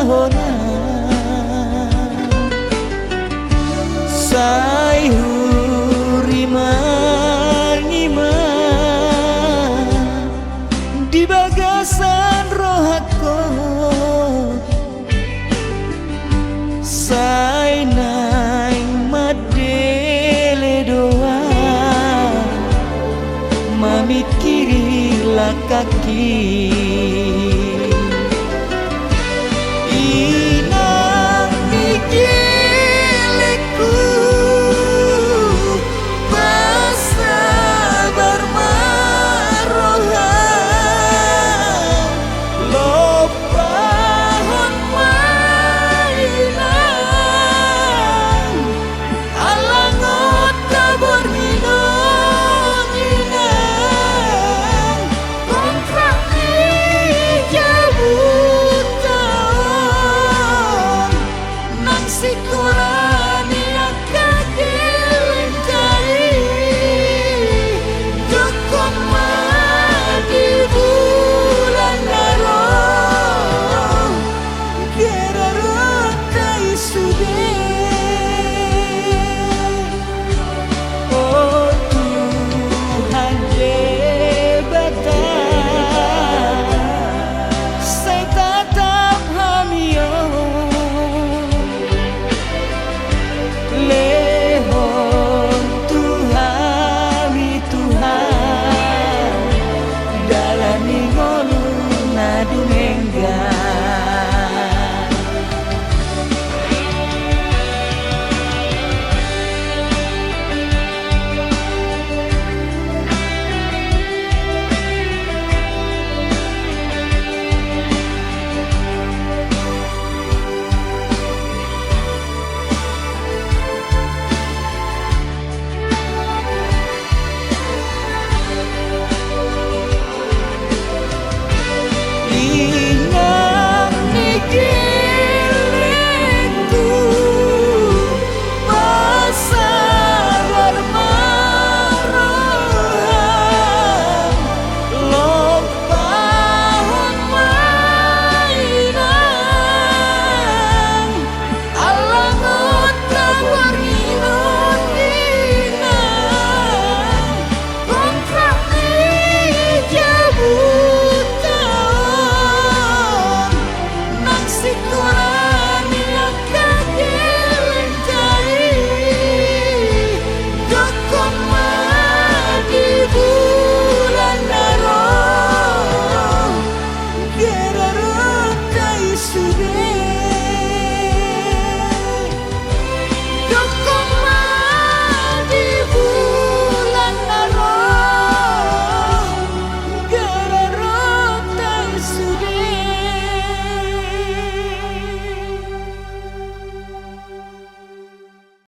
hona sai hurima ngima di bagasan rohako sai naing madele doa mamikirilah kaki inang dijeleku basa bermaroha lopahon mainan alangot tabor minong inang kontrak dijabut taon nang sikulani akadelengkai dukung di bulan naro gerarotai sude oh Tuhan jebatan saya tatap hamio lehon Tuhami Tuhan dalam ngolu nadu mengga